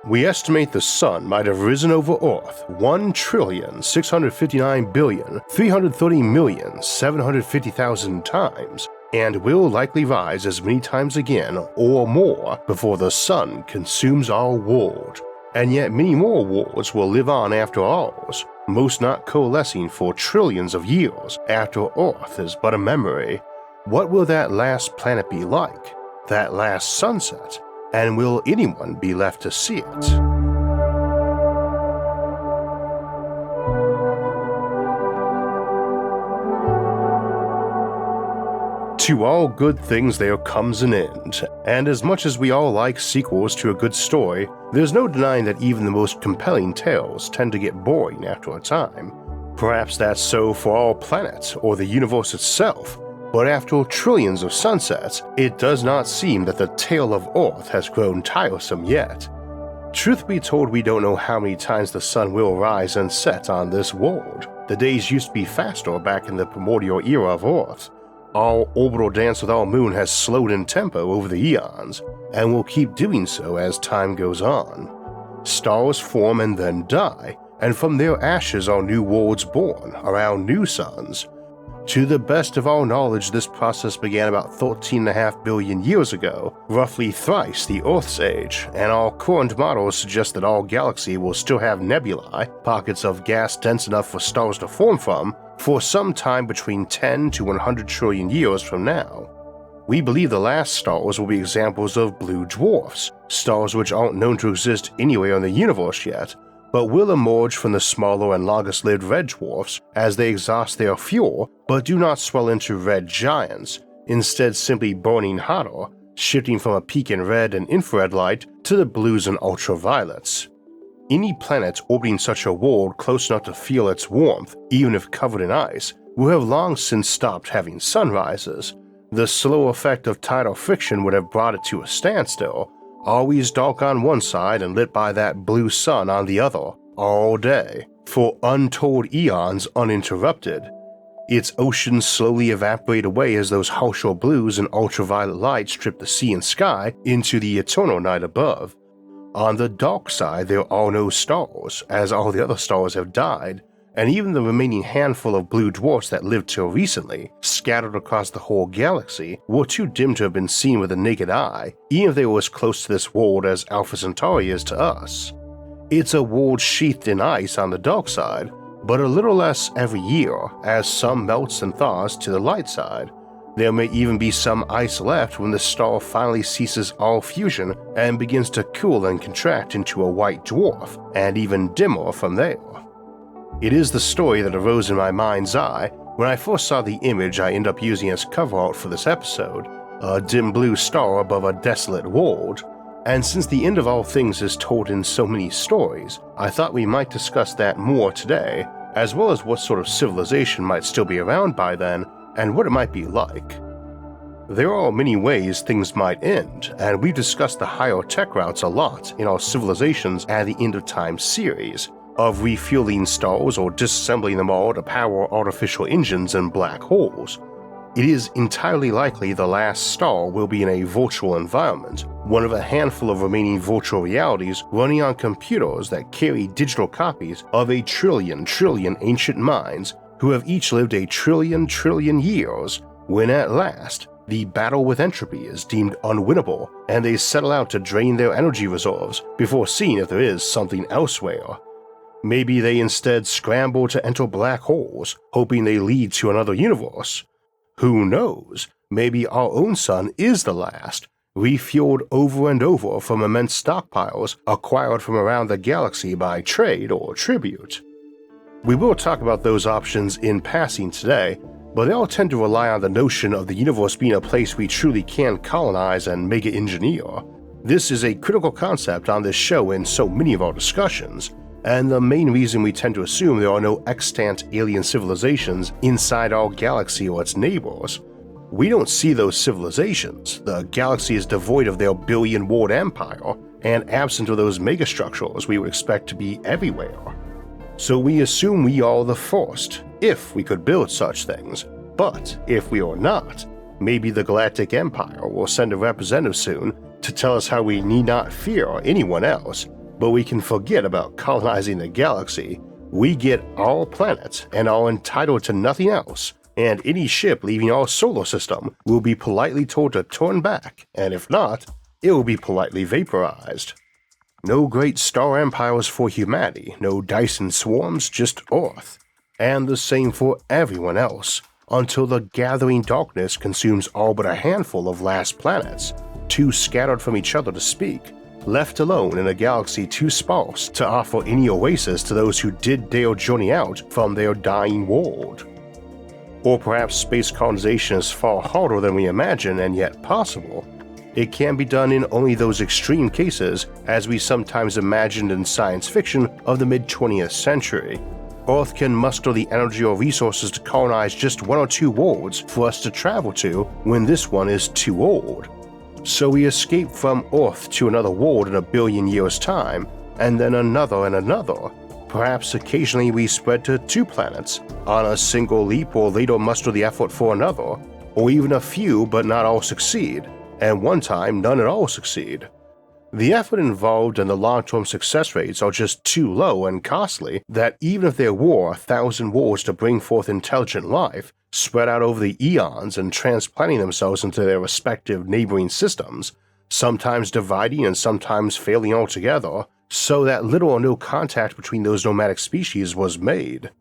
We estimate the Sun might have risen over Earth 1,659,330,750,000 times, and will likely rise as many times again or more before the Sun consumes our world. And yet many more worlds will live on after ours, most not coalescing for trillions of years after Earth is but a memory. What will that last planet be like? That last sunset? And will anyone be left to see it? To all good things there comes an end, and as much as we all like sequels to a good story, there's no denying that even the most compelling tales tend to get boring after a time. Perhaps that's so for our planet or the universe itself, but after trillions of sunsets, it does not seem that the tale of Earth has grown tiresome yet. Truth be told, we don't know how many times the sun will rise and set on this world. The days used to be faster back in the primordial era of Earth. Our orbital dance with our moon has slowed in tempo over the eons, and will keep doing so as time goes on. Stars form and then die, and from their ashes are new worlds born around new suns. To the best of our knowledge, this process began about 13.5 billion years ago, roughly thrice the Earth's age, and our current models suggest that our galaxy will still have nebulae, pockets of gas dense enough for stars to form from, for some time between 10 to 100 trillion years from now. We believe the last stars will be examples of blue dwarfs, stars which aren't known to exist anywhere in the universe yet, but will emerge from the smaller and longest-lived red dwarfs as they exhaust their fuel but do not swell into red giants, instead simply burning hotter, shifting from a peak in red and infrared light to the blues and ultraviolets. Any planet orbiting such a world close enough to feel its warmth, even if covered in ice, will have long since stopped having sunrises. The slow effect of tidal friction would have brought it to a standstill, always dark on one side and lit by that blue sun on the other, all day, for untold eons uninterrupted. Its oceans slowly evaporate away as those harsher blues and ultraviolet light strip the sea and sky into the eternal night above. On the dark side there are no stars, as all the other stars have died, and even the remaining handful of blue dwarfs that lived till recently, scattered across the whole galaxy, were too dim to have been seen with the naked eye, even if they were as close to this world as Alpha Centauri is to us. It's a world sheathed in ice on the dark side, but a little less every year, as some melts and thaws to the light side. There may even be some ice left when the star finally ceases all fusion and begins to cool and contract into a white dwarf, and even dimmer from there. It is the story that arose in my mind's eye when I first saw the image I end up using as cover art for this episode, a dim blue star above a desolate world, and since the end of all things is told in so many stories, I thought we might discuss that more today, as well as what sort of civilization might still be around by then and what it might be like. There are many ways things might end, and we've discussed the higher tech routes a lot in our Civilizations at the End of Time series, of refueling stars or disassembling them all to power artificial engines and black holes. It is entirely likely the last star will be in a virtual environment, one of a handful of remaining virtual realities running on computers that carry digital copies of a trillion ancient minds who have each lived a trillion years, when at last the battle with entropy is deemed unwinnable and they settle out to drain their energy reserves before seeing if there is something elsewhere. Maybe they instead scramble to enter black holes, hoping they lead to another universe. Who knows, maybe our own sun is the last, refueled over and over from immense stockpiles acquired from around the galaxy by trade or tribute. We will talk about those options in passing today, but they all tend to rely on the notion of the universe being a place we truly can colonize and mega-engineer. This is a critical concept on this show in so many of our discussions, and the main reason we tend to assume there are no extant alien civilizations inside our galaxy or its neighbors. We don't see those civilizations, the galaxy is devoid of their billion-world empire, and absent of those megastructures we would expect to be everywhere. So we assume we are the first, if we could build such things, but if we are not, maybe the Galactic Empire will send a representative soon to tell us how we need not fear anyone else, but we can forget about colonizing the galaxy. We get all planets and are entitled to nothing else, and any ship leaving our solar system will be politely told to turn back, and if not, it will be politely vaporized. No great star empires for humanity, no Dyson swarms, just Earth. And the same for everyone else, until the gathering darkness consumes all but a handful of last planets, too scattered from each other to speak, left alone in a galaxy too sparse to offer any oasis to those who did dare journey out from their dying world. Or perhaps space colonization is far harder than we imagine and yet possible. It can be done in only those extreme cases as we sometimes imagined in science fiction of the mid-20th century. Earth can muster the energy or resources to colonize just one or two worlds for us to travel to when this one is too old. So we escape from Earth to another world in a billion years' time, and then another and another. Perhaps occasionally we spread to 2 planets on a single leap, or later muster the effort for another, or even a few but not all succeed, and one time none at all succeed. The effort involved and the long-term success rates are just too low and costly that even if there were 1,000 worlds to bring forth intelligent life, spread out over the eons and transplanting themselves into their respective neighboring systems, sometimes dividing and sometimes failing altogether, so that little or no contact between those nomadic species was made.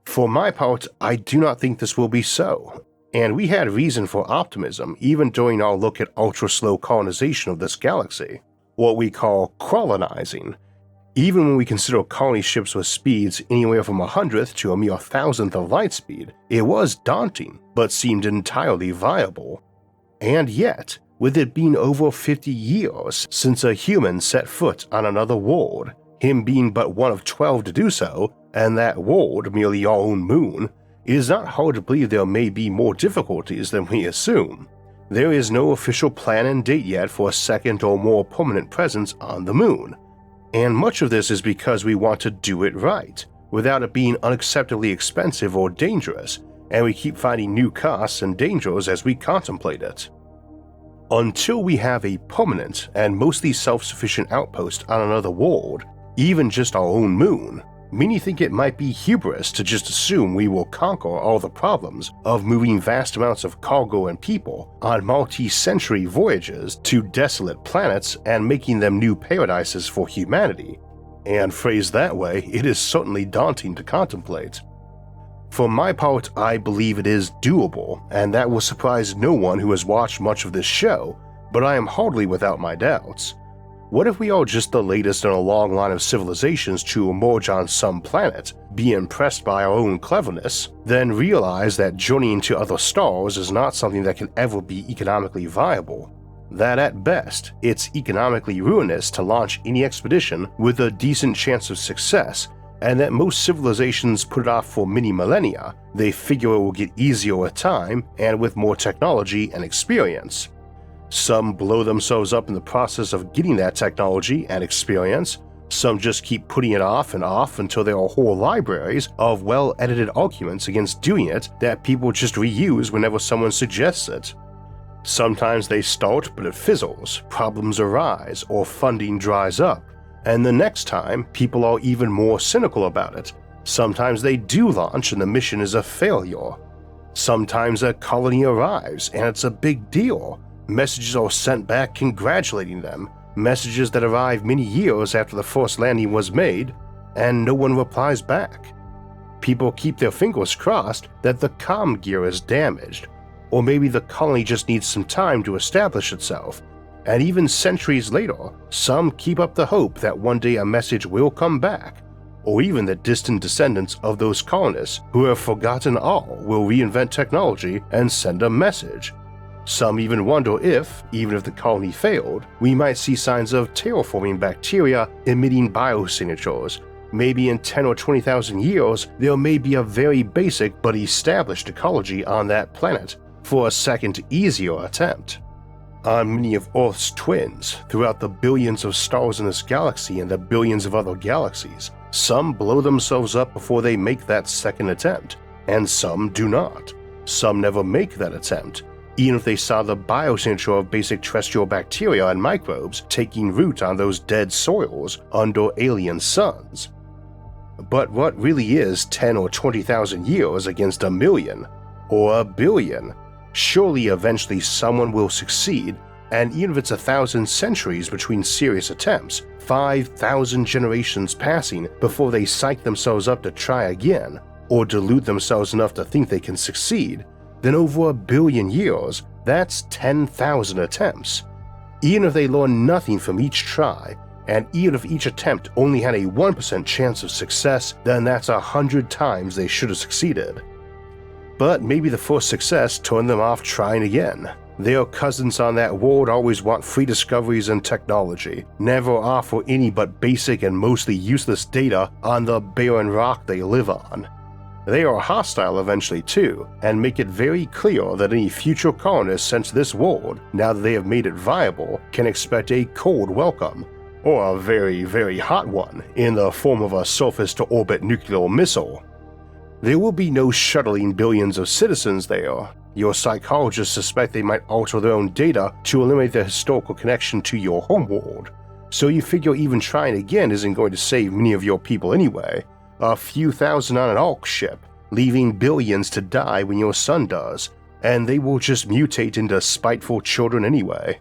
For my part, I do not think this will be so, and we had reason for optimism even during our look at ultra-slow colonization of this galaxy, what we call colonizing. Even when we consider colony ships with speeds anywhere from 100th to a mere 1,000th of light speed, it was daunting, but seemed entirely viable. And yet, with it being over 50 years since a human set foot on another world, him being but one of 12 to do so, and that world merely our own moon, it is not hard to believe there may be more difficulties than we assume. There is no official plan and date yet for a second or more permanent presence on the moon. And much of this is because we want to do it right, without it being unacceptably expensive or dangerous, and we keep finding new costs and dangers as we contemplate it. Until we have a permanent and mostly self-sufficient outpost on another world, even just our own moon, many think it might be hubris to just assume we will conquer all the problems of moving vast amounts of cargo and people on multi-century voyages to desolate planets and making them new paradises for humanity. And phrased that way, it is certainly daunting to contemplate. For my part, I believe it is doable, and that will surprise no one who has watched much of this show, but I am hardly without my doubts. What if we are just the latest in a long line of civilizations to emerge on some planet, be impressed by our own cleverness, then realize that journeying to other stars is not something that can ever be economically viable? That at best, it's economically ruinous to launch any expedition with a decent chance of success, and that most civilizations put it off for many millennia. They figure it will get easier with time and with more technology and experience. Some blow themselves up in the process of getting that technology and experience, some just keep putting it off and off until there are whole libraries of well-edited arguments against doing it that people just reuse whenever someone suggests it. Sometimes they start but it fizzles, problems arise, or funding dries up, and the next time people are even more cynical about it. Sometimes they do launch and the mission is a failure. Sometimes a colony arrives and it's a big deal. Messages are sent back congratulating them, messages that arrive many years after the first landing was made, and no one replies back. People keep their fingers crossed that the comm gear is damaged, or maybe the colony just needs some time to establish itself, and even centuries later, some keep up the hope that one day a message will come back, or even that distant descendants of those colonists who have forgotten all will reinvent technology and send a message. Some even wonder if, even if the colony failed, we might see signs of terraforming bacteria emitting biosignatures. Maybe in 10 or 20,000 years, there may be a very basic but established ecology on that planet for a second, easier attempt. On many of Earth's twins, throughout the billions of stars in this galaxy and the billions of other galaxies, some blow themselves up before they make that second attempt, and some do not. Some never make that attempt, even if they saw the biosignature of basic terrestrial bacteria and microbes taking root on those dead soils under alien suns. But what really is 10 or 20,000 years against a million or a billion? Surely eventually someone will succeed, and even if it's 1,000 centuries between serious attempts, 5,000 generations passing before they psych themselves up to try again, or delude themselves enough to think they can succeed, then over a billion years, that's 10,000 attempts. Even if they learn nothing from each try, and even if each attempt only had a 1% chance of success, then that's 100 times they should have succeeded. But maybe the first success turned them off trying again. Their cousins on that world always want free discoveries and technology, never offer any but basic and mostly useless data on the barren rock they live on. They are hostile eventually too, and make it very clear that any future colonists sent to this world, now that they have made it viable, can expect a cold welcome, or a very, very hot one, in the form of a surface-to-orbit nuclear missile. There will be no shuttling billions of citizens there. Your psychologists suspect they might alter their own data to eliminate their historical connection to your homeworld, so you figure even trying again isn't going to save many of your people anyway. A few thousand on an ARC ship, leaving billions to die when your sun does, and they will just mutate into spiteful children anyway.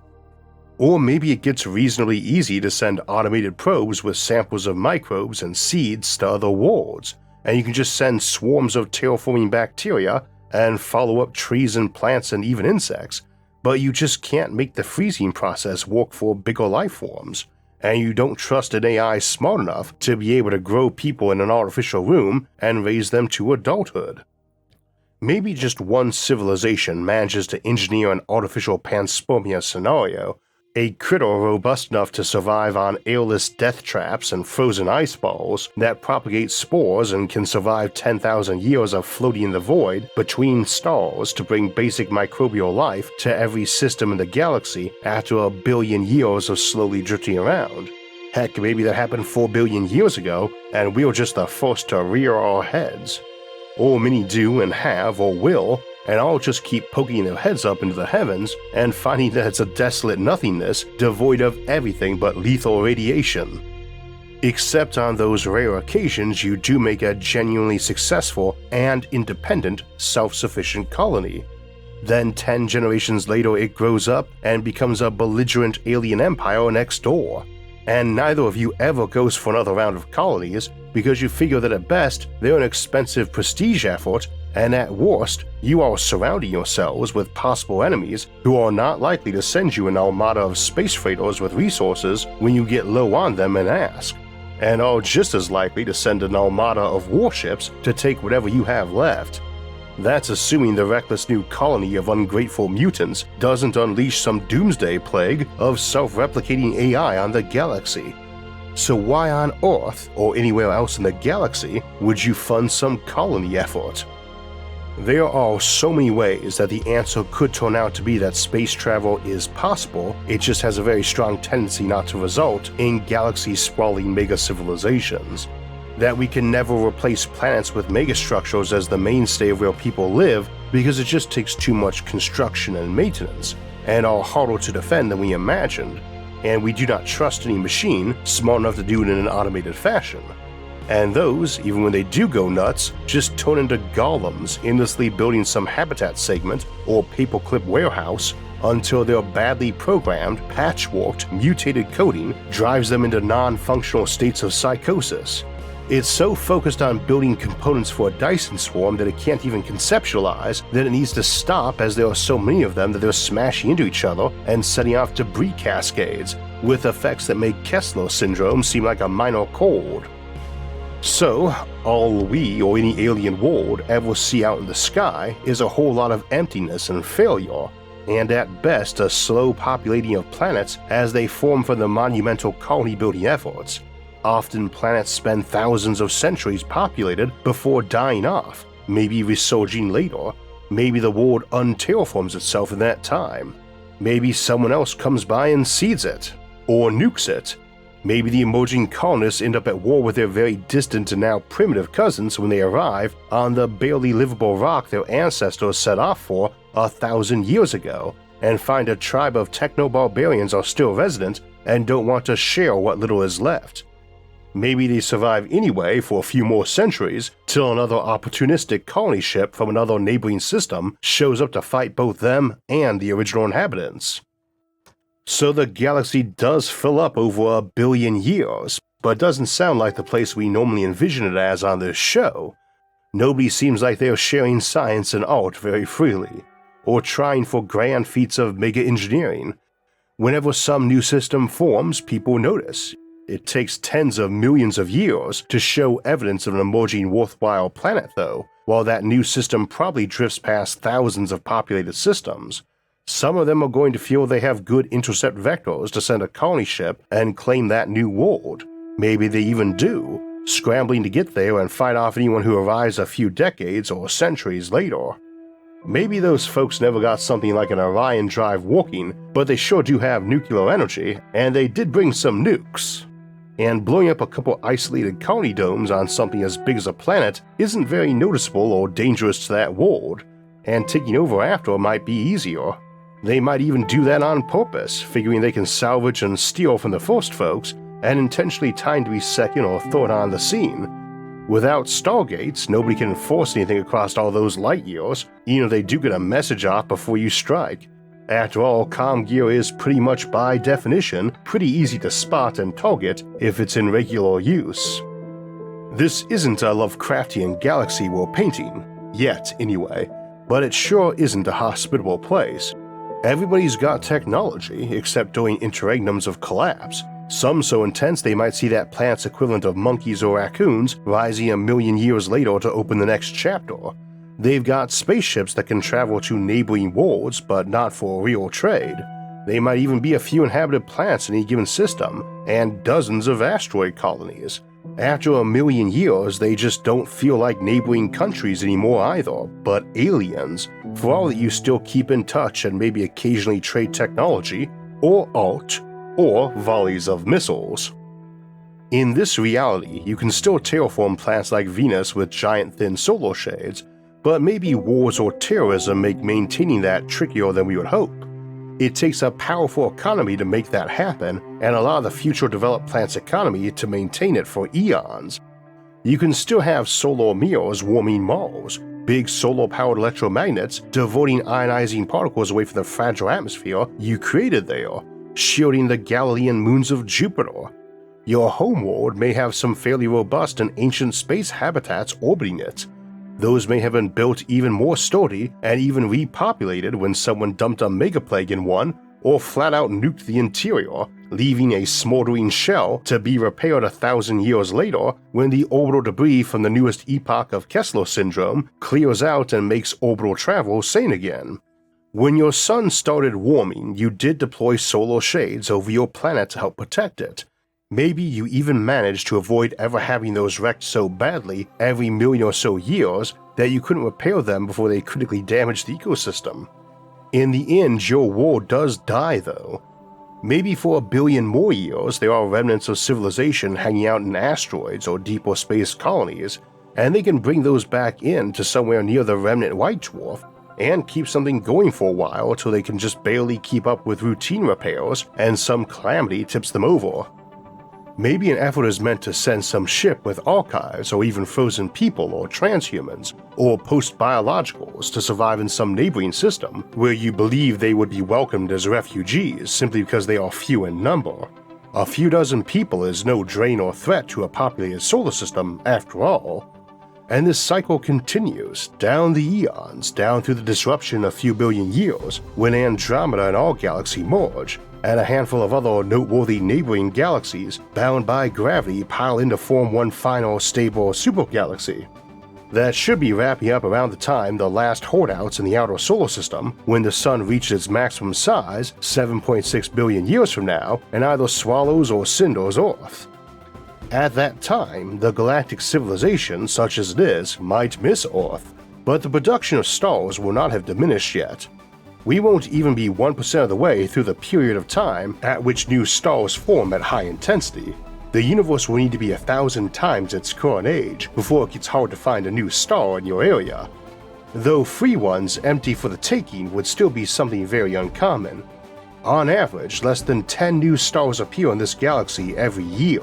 Or maybe it gets reasonably easy to send automated probes with samples of microbes and seeds to other worlds, and you can just send swarms of terraforming bacteria and follow up trees and plants and even insects, but you just can't make the freezing process work for bigger life forms, and you don't trust an AI smart enough to be able to grow people in an artificial room and raise them to adulthood. Maybe just one civilization manages to engineer an artificial panspermia scenario, a critter robust enough to survive on airless death traps and frozen ice balls that propagate spores and can survive 10,000 years of floating in the void between stars to bring basic microbial life to every system in the galaxy after a billion years of slowly drifting around. Heck, maybe that happened 4 billion years ago and we're just the first to rear our heads. Or many do and have or will, and all just keep poking their heads up into the heavens and finding that it's a desolate nothingness devoid of everything but lethal radiation. Except on those rare occasions you do make a genuinely successful and independent, self-sufficient colony. Then 10 generations later it grows up and becomes a belligerent alien empire next door. And neither of you ever goes for another round of colonies because you figure that at best they're an expensive prestige effort, and at worst, you are surrounding yourselves with possible enemies who are not likely to send you an armada of space freighters with resources when you get low on them and ask, and are just as likely to send an armada of warships to take whatever you have left. That's assuming the reckless new colony of ungrateful mutants doesn't unleash some doomsday plague of self-replicating AI on the galaxy. So why on Earth, or anywhere else in the galaxy, would you fund some colony effort? There are so many ways that the answer could turn out to be that space travel is possible, it just has a very strong tendency not to result in galaxy-sprawling mega-civilizations. That we can never replace planets with megastructures as the mainstay of where people live because it just takes too much construction and maintenance, and are harder to defend than we imagined, and we do not trust any machine smart enough to do it in an automated fashion. And those, even when they do go nuts, just turn into golems endlessly building some habitat segment or paperclip warehouse until their badly programmed, patchworked, mutated coding drives them into non-functional states of psychosis. It's so focused on building components for a Dyson swarm that it can't even conceptualize that it needs to stop, as there are so many of them that they're smashing into each other and setting off debris cascades, with effects that make Kessler syndrome seem like a minor cold. So, all we or any alien world ever see out in the sky is a whole lot of emptiness and failure, and at best a slow populating of planets as they form from the monumental colony-building efforts. Often planets spend thousands of centuries populated before dying off, maybe resurging later. Maybe the world unterraforms itself in that time. Maybe someone else comes by and seeds it, or nukes it. Maybe the emerging colonists end up at war with their very distant and now primitive cousins when they arrive on the barely livable rock their ancestors set off for 1,000 years ago and find a tribe of techno-barbarians are still resident and don't want to share what little is left. Maybe they survive anyway for a few more centuries till another opportunistic colony ship from another neighboring system shows up to fight both them and the original inhabitants. So the galaxy does fill up over 1 billion years, but it doesn't sound like the place we normally envision it as on this show. Nobody seems like they're sharing science and art very freely, or trying for grand feats of mega engineering. Whenever some new system forms, people notice. It takes tens of millions of years to show evidence of an emerging worthwhile planet though, while that new system probably drifts past thousands of populated systems. Some of them are going to feel they have good intercept vectors to send a colony ship and claim that new world. Maybe they even do, scrambling to get there and fight off anyone who arrives a few decades or centuries later. Maybe those folks never got something like an Orion drive working, but they sure do have nuclear energy, and they did bring some nukes. And blowing up a couple isolated colony domes on something as big as a planet isn't very noticeable or dangerous to that world, and taking over after might be easier. They might even do that on purpose, figuring they can salvage and steal from the first folks and intentionally time to be second or third on the scene. Without stargates, nobody can enforce anything across all those light years, even if they do get a message off before you strike. After all, comm gear is pretty much by definition pretty easy to spot and target if it's in regular use. This isn't a Lovecraftian galaxy we're painting, yet anyway, but it sure isn't a hospitable place. Everybody's got technology, except during interregnums of collapse, some so intense they might see that planet's equivalent of monkeys or raccoons rising 1 million years later to open the next chapter. They've got spaceships that can travel to neighboring worlds, but not for real trade. They might even be a few inhabited planets in any given system, and dozens of asteroid colonies. After 1 million years, they just don't feel like neighboring countries anymore either, but aliens, for all that you still keep in touch and maybe occasionally trade technology, or art, or volleys of missiles. In this reality, you can still terraform planets like Venus with giant thin solar shades, but maybe wars or terrorism make maintaining that trickier than we would hope. It takes a powerful economy to make that happen, and a lot of the future developed planet's economy to maintain it for eons. You can still have solar mirrors warming Mars, big solar-powered electromagnets diverting ionizing particles away from the fragile atmosphere you created there, shielding the Galilean moons of Jupiter. Your homeworld may have some fairly robust and ancient space habitats orbiting it. Those may have been built even more sturdy and even repopulated when someone dumped a megaplague in one or flat out nuked the interior, leaving a smoldering shell to be repaired 1,000 years later when the orbital debris from the newest epoch of Kessler syndrome clears out and makes orbital travel sane again. When your sun started warming, you did deploy solar shades over your planet to help protect it. Maybe you even managed to avoid ever having those wrecked so badly every million or so years that you couldn't repair them before they critically damaged the ecosystem. In the end, your world does die though. Maybe for 1 billion more years there are remnants of civilization hanging out in asteroids or deeper space colonies, and they can bring those back in to somewhere near the remnant white dwarf and keep something going for a while till they can just barely keep up with routine repairs and some calamity tips them over. Maybe an effort is meant to send some ship with archives or even frozen people or transhumans or post-biologicals to survive in some neighboring system where you believe they would be welcomed as refugees simply because they are few in number. A few dozen people is no drain or threat to a populated solar system after all. And this cycle continues down the eons, down through the disruption a few billion years when Andromeda and our galaxy merge, and a handful of other noteworthy neighboring galaxies bound by gravity pile in to form one final stable supergalaxy. That should be wrapping up around the time the last holdouts in the outer solar system when the sun reaches its maximum size 7.6 billion years from now and either swallows or cinders Earth. At that time, the galactic civilization such as it is might miss Earth, but the production of stars will not have diminished yet. We won't even be 1% of the way through the period of time at which new stars form at high intensity. The universe will need to be 1,000 times its current age before it gets hard to find a new star in your area. Though free ones empty for the taking would still be something very uncommon. On average, less than 10 new stars appear in this galaxy every year,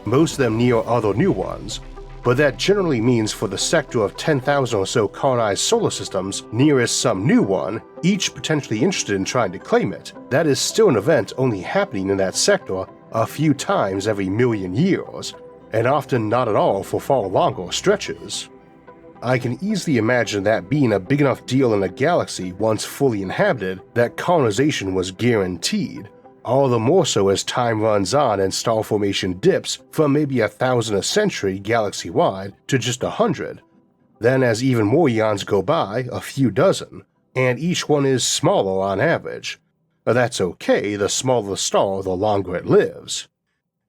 most of them near other new ones, but that generally means for the sector of 10,000 or so colonized solar systems nearest some new one, each potentially interested in trying to claim it, that is still an event only happening in that sector a few times every million years, and often not at all for far longer stretches. I can easily imagine that being a big enough deal in a galaxy once fully inhabited that colonization was guaranteed, all the more so as time runs on and star formation dips from maybe 1,000 a century galaxy-wide to just 100. Then as even more eons go by, a few dozen, and each one is smaller on average. That's okay, the smaller the star the longer it lives.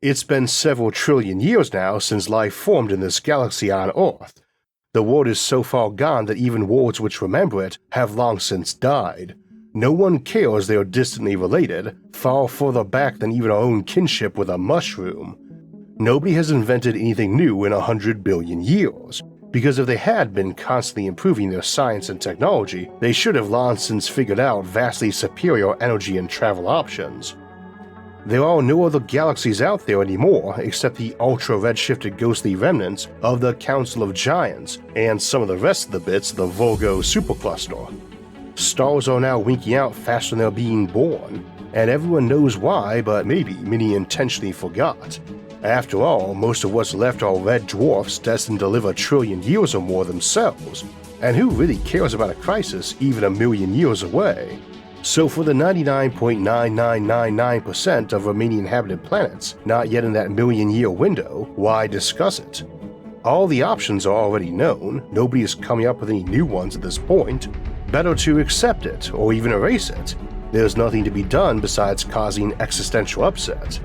It's been several trillion years now since life formed in this galaxy on Earth. The world is so far gone that even worlds which remember it have long since died. No one cares they are distantly related, far further back than even our own kinship with a mushroom. Nobody has invented anything new in 100 billion years, because if they had been constantly improving their science and technology, they should have long since figured out vastly superior energy and travel options. There are no other galaxies out there anymore except the ultra-redshifted ghostly remnants of the Council of Giants and some of the rest of the bits of the Virgo supercluster. Stars are now winking out faster than they're being born, and everyone knows why, but maybe many intentionally forgot. After all, most of what's left are red dwarfs destined to live a trillion years or more themselves, and who really cares about a crisis even a million years away? So for the 99.9999% of remaining inhabited planets not yet in that million-year window, why discuss it? All the options are already known, nobody is coming up with any new ones at this point. Better to accept it, or even erase it. There's nothing to be done besides causing existential upset.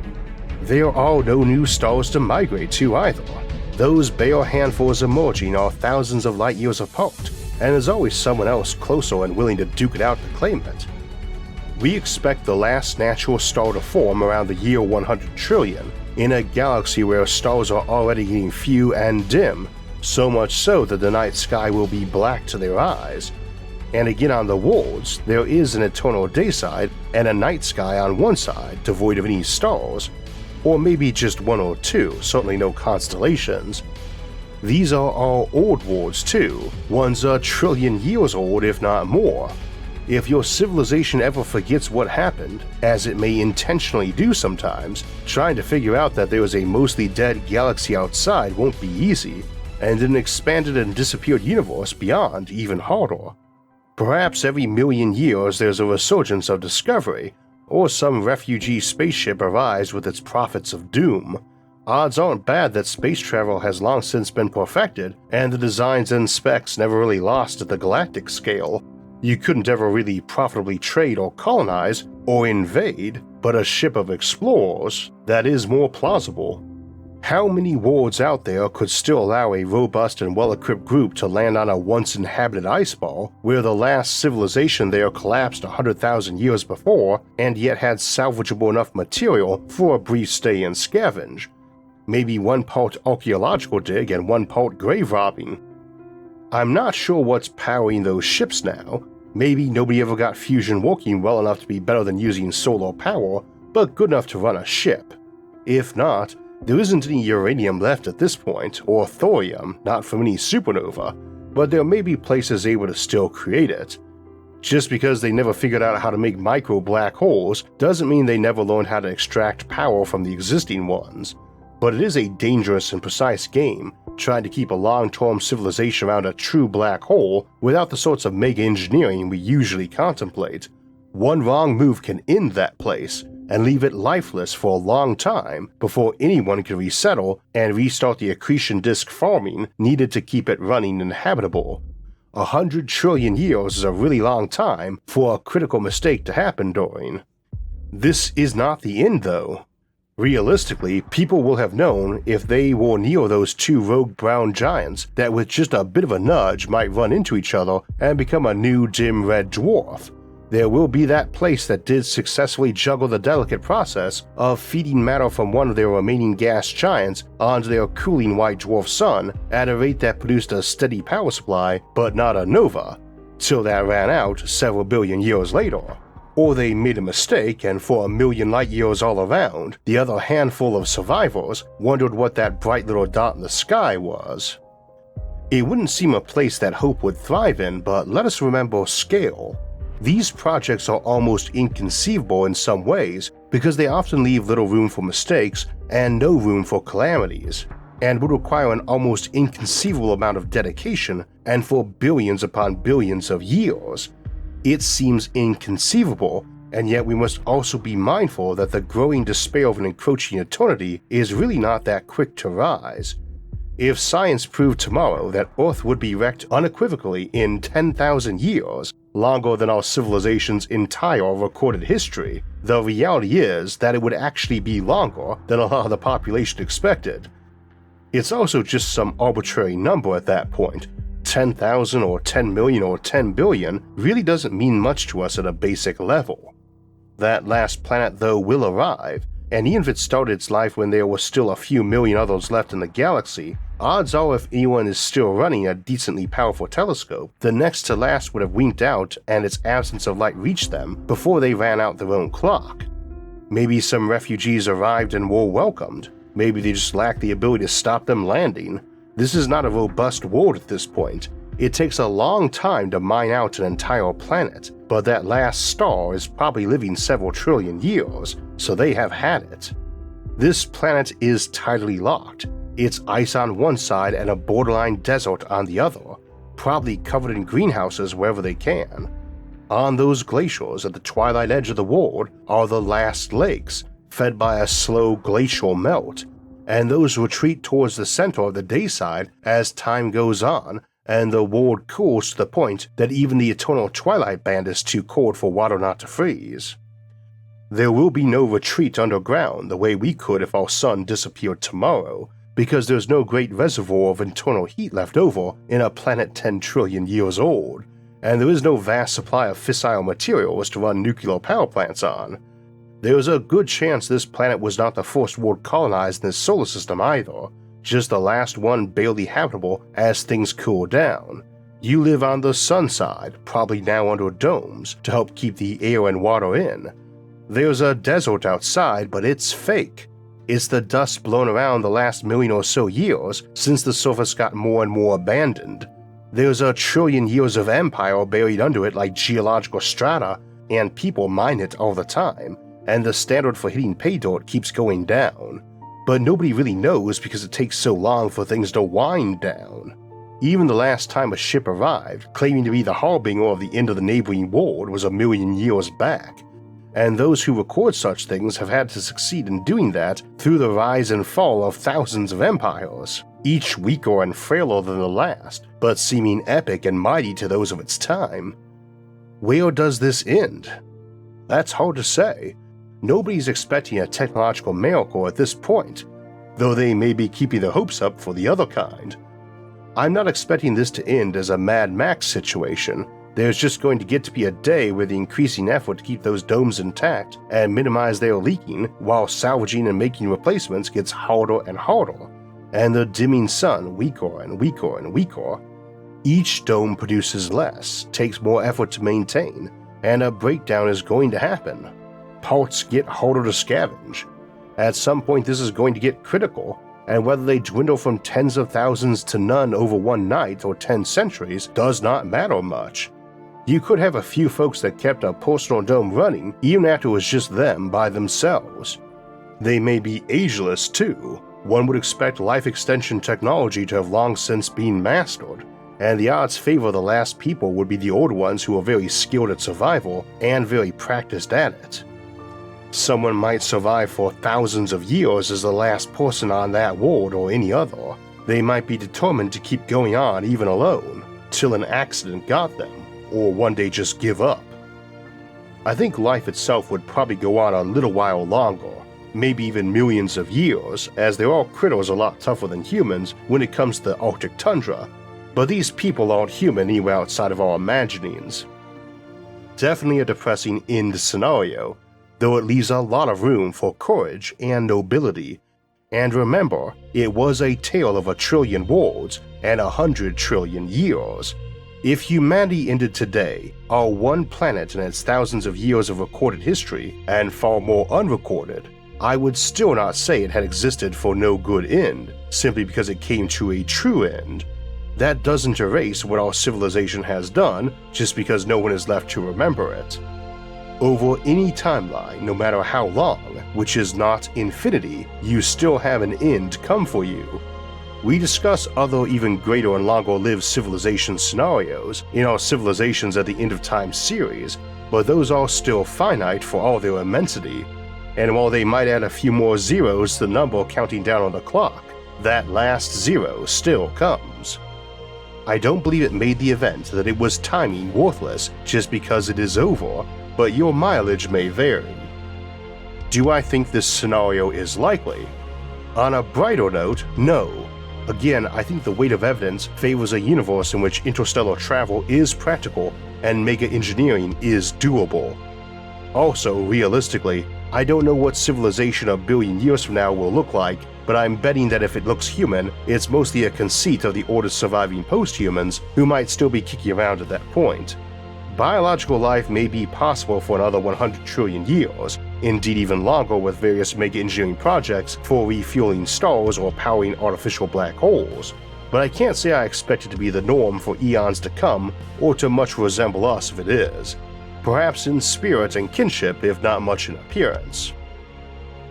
There are no new stars to migrate to either. Those bare handfuls emerging are thousands of light years apart, and there's always someone else closer and willing to duke it out to claim it. We expect the last natural star to form around the year 100 trillion, in a galaxy where stars are already getting few and dim, so much so that the night sky will be black to their eyes. And again on the worlds, there is an eternal day side and a night sky on one side devoid of any stars, or maybe just one or two, certainly no constellations. These are all old worlds too, one's a trillion years old if not more. If your civilization ever forgets what happened, as it may intentionally do sometimes, trying to figure out that there is a mostly dead galaxy outside won't be easy, and an expanded and disappeared universe beyond even harder. Perhaps every million years there's a resurgence of discovery, or some refugee spaceship arrives with its prophets of doom. Odds aren't bad that space travel has long since been perfected, and the designs and specs never really lost at the galactic scale. You couldn't ever really profitably trade or colonize or invade, but a ship of explorers, that is more plausible. How many worlds out there could still allow a robust and well-equipped group to land on a once-inhabited ice ball where the last civilization there collapsed 100,000 years before and yet had salvageable enough material for a brief stay and scavenge? Maybe one part archaeological dig and one part grave robbing. I'm not sure what's powering those ships now. Maybe nobody ever got fusion working well enough to be better than using solar power, but good enough to run a ship. If not, there isn't any uranium left at this point, or thorium, not from any supernova, but there may be places able to still create it. Just because they never figured out how to make micro black holes doesn't mean they never learned how to extract power from the existing ones. But it is a dangerous and precise game, trying to keep a long-term civilization around a true black hole without the sorts of mega engineering we usually contemplate. One wrong move can end that place and leave it lifeless for a long time before anyone can resettle and restart the accretion disk farming needed to keep it running and habitable. 100 trillion years is a really long time for a critical mistake to happen during. This is not the end though. Realistically, people will have known if they were near those two rogue brown giants that with just a bit of a nudge might run into each other and become a new dim red dwarf. There will be that place that did successfully juggle the delicate process of feeding matter from one of their remaining gas giants onto their cooling white dwarf sun at a rate that produced a steady power supply but not a nova, till that ran out several billion years later. Or they made a mistake and for a million light years all around, the other handful of survivors wondered what that bright little dot in the sky was. It wouldn't seem a place that hope would thrive in, but let us remember scale. These projects are almost inconceivable in some ways because they often leave little room for mistakes and no room for calamities, and would require an almost inconceivable amount of dedication and for billions upon billions of years. It seems inconceivable, and yet we must also be mindful that the growing despair of an encroaching eternity is really not that quick to rise. If science proved tomorrow that Earth would be wrecked unequivocally in 10,000 years, longer than our civilization's entire recorded history, the reality is that it would actually be longer than a lot of the population expected. It's also just some arbitrary number at that point. 10,000 or 10 million or 10 billion really doesn't mean much to us at a basic level. That last planet though will arrive, and even if it started its life when there were still a few million others left in the galaxy, odds are if anyone is still running a decently powerful telescope, the next to last would have winked out and its absence of light reached them before they ran out their own clock. Maybe some refugees arrived and were welcomed. Maybe they just lacked the ability to stop them landing. This is not a robust world at this point. It takes a long time to mine out an entire planet, but that last star is probably living several trillion years, so they have had it. This planet is tidally locked. It's ice on one side and a borderline desert on the other, probably covered in greenhouses wherever they can. On those glaciers at the twilight edge of the world are the last lakes, fed by a slow glacial melt, and those retreat towards the center of the dayside as time goes on and the world cools to the point that even the eternal twilight band is too cold for water not to freeze. There will be no retreat underground the way we could if our sun disappeared tomorrow, because there's no great reservoir of internal heat left over in a planet 10 trillion years old, and there is no vast supply of fissile materials to run nuclear power plants on. There's a good chance this planet was not the first world colonized in this solar system either, just the last one barely habitable as things cool down. You live on the sun side, probably now under domes, to help keep the air and water in. There's a desert outside, but it's fake. It's the dust blown around the last million or so years since the surface got more and more abandoned. There's a trillion years of empire buried under it like geological strata, and people mine it all the time, and the standard for hitting pay dirt keeps going down. But nobody really knows because it takes so long for things to wind down. Even the last time a ship arrived, claiming to be the harbinger of the end of the neighboring world, was a million years back. And those who record such things have had to succeed in doing that through the rise and fall of thousands of empires, each weaker and frailer than the last, but seeming epic and mighty to those of its time. Where does this end? That's hard to say. Nobody's expecting a technological miracle at this point, though they may be keeping their hopes up for the other kind. I'm not expecting this to end as a Mad Max situation. There's just going to get to be a day where the increasing effort to keep those domes intact and minimize their leaking while salvaging and making replacements gets harder and harder, and the dimming sun weaker and weaker and weaker. Each dome produces less, takes more effort to maintain, and a breakdown is going to happen. Parts get harder to scavenge. At some point this is going to get critical, and whether they dwindle from tens of thousands to none over one night or 10 centuries does not matter much. You could have a few folks that kept a personal dome running even after it was just them by themselves. They may be ageless too. One would expect life extension technology to have long since been mastered, and the odds favor the last people would be the old ones who are very skilled at survival and very practiced at it. Someone might survive for thousands of years as the last person on that world or any other. They might be determined to keep going on even alone, till an accident got them, or one day just give up. I think life itself would probably go on a little while longer, maybe even millions of years, as there are critters a lot tougher than humans when it comes to the Arctic tundra, but these people aren't human anywhere outside of our imaginings. Definitely a depressing end scenario, though it leaves a lot of room for courage and nobility. And remember, it was a tale of 1,000,000,000,000 worlds and 100,000,000,000,000 years. If humanity ended today, our one planet and its thousands of years of recorded history, and far more unrecorded, I would still not say it had existed for no good end, simply because it came to a true end. That doesn't erase what our civilization has done just because no one is left to remember it. Over any timeline, no matter how long, which is not infinity, you still have an end come for you. We discuss other even greater and longer-lived civilization scenarios in our Civilizations at the End of Time series, but those are still finite for all their immensity. And while they might add a few more zeros to the number counting down on the clock, that last zero still comes. I don't believe it made the event that it was timing worthless just because it is over, but your mileage may vary. Do I think this scenario is likely? On a brighter note, no. Again, I think the weight of evidence favors a universe in which interstellar travel is practical and mega engineering is doable. Also, realistically, I don't know what civilization a billion years from now will look like, but I'm betting that if it looks human, it's mostly a conceit of the oldest surviving post-humans who might still be kicking around at that point. Biological life may be possible for another 100 trillion years, indeed even longer with various mega engineering projects for refueling stars or powering artificial black holes, but I can't say I expect it to be the norm for eons to come or to much resemble us if it is. Perhaps in spirit and kinship if not much in appearance.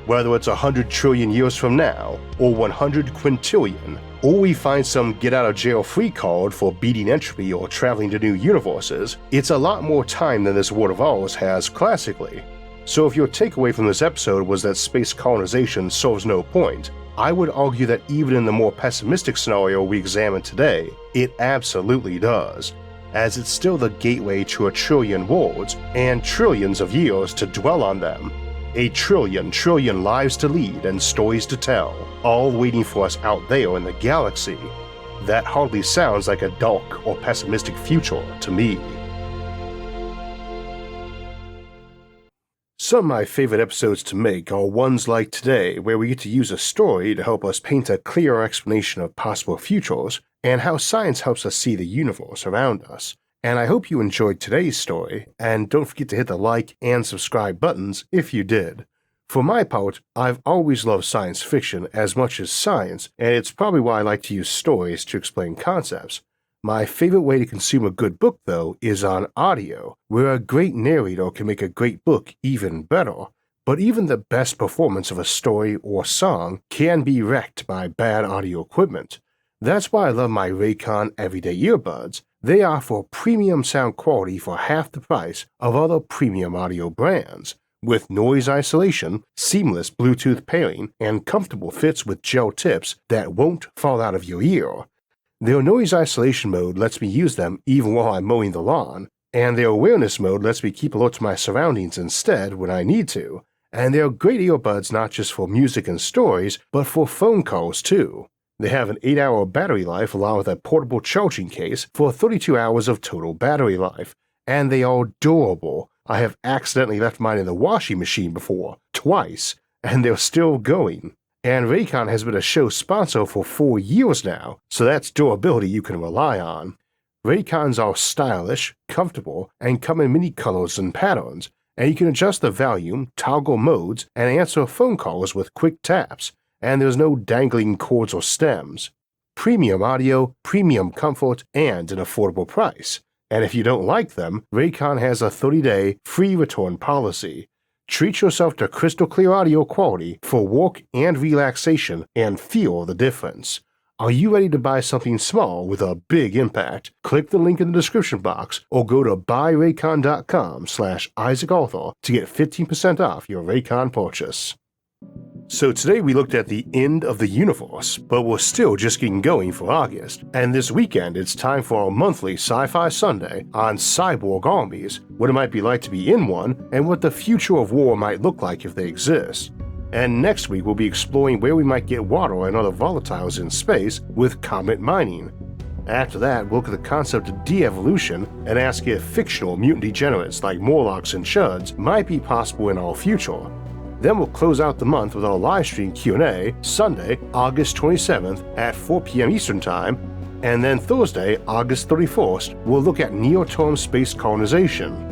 Whether it's 100 trillion years from now, or 100 quintillion, or we find some get-out-of-jail-free card for beating entropy or traveling to new universes, it's a lot more time than this world of ours has classically. So if your takeaway from this episode was that space colonization serves no point, I would argue that even in the more pessimistic scenario we examine today, it absolutely does, as it's still the gateway to 1,000,000,000,000 worlds and trillions of years to dwell on them. 1,000,000,000,000,000 lives to lead and stories to tell, all waiting for us out there in the galaxy. That hardly sounds like a dark or pessimistic future to me. Some of my favorite episodes to make are ones like today where we get to use a story to help us paint a clearer explanation of possible futures and how science helps us see the universe around us. And I hope you enjoyed today's story, and don't forget to hit the like and subscribe buttons if you did. For my part, I've always loved science fiction as much as science, and it's probably why I like to use stories to explain concepts. My favorite way to consume a good book, though, is on audio, where a great narrator can make a great book even better. But even the best performance of a story or song can be wrecked by bad audio equipment. That's why I love my Raycon Everyday Earbuds. They offer premium sound quality for half the price of other premium audio brands, with noise isolation, seamless Bluetooth pairing, and comfortable fits with gel tips that won't fall out of your ear. Their noise isolation mode lets me use them even while I'm mowing the lawn, and their awareness mode lets me keep alert to my surroundings instead when I need to, and they're great earbuds not just for music and stories, but for phone calls too. They have an 8-hour battery life along with a portable charging case for 32 hours of total battery life, and they are durable. I have accidentally left mine in the washing machine before, twice, and they're still going. And Raycon has been a show sponsor for 4 years now, so that's durability you can rely on. Raycons are stylish, comfortable, and come in many colors and patterns, and you can adjust the volume, toggle modes, and answer phone calls with quick taps. And there's no dangling cords or stems. Premium audio, premium comfort, and an affordable price. And if you don't like them, Raycon has a 30-day free return policy. Treat yourself to crystal clear audio quality for work and relaxation and feel the difference. Are you ready to buy something small with a big impact? Click the link in the description box or go to buyraycon.com/IsaacArthur to get 15% off your Raycon purchase. So today we looked at the end of the universe, but we're still just getting going for August, and this weekend it's time for our monthly Sci-Fi Sunday on cyborg armies, what it might be like to be in one, and what the future of war might look like if they exist. And next week we'll be exploring where we might get water and other volatiles in space with comet mining. After that, we'll look at the concept of de-evolution and ask if fictional mutant degenerates like Morlocks and Chuds might be possible in our future. Then we'll close out the month with our livestream Q&A Sunday, August 27th at 4 p.m. Eastern Time, and then Thursday, August 31st, we'll look at near-term space colonization.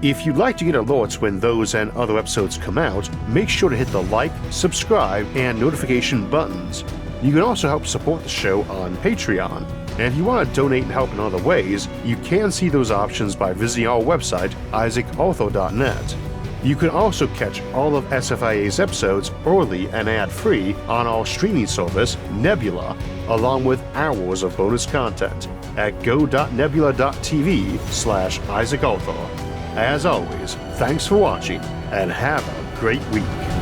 If you'd like to get alerts when those and other episodes come out, make sure to hit the like, subscribe, and notification buttons. You can also help support the show on Patreon. And if you want to donate and help in other ways, you can see those options by visiting our website, isaacarthur.net. You can also catch all of SFIA's episodes early and ad-free on our streaming service, Nebula, along with hours of bonus content at go.nebula.tv/isaacarthur. As always, thanks for watching and have a great week.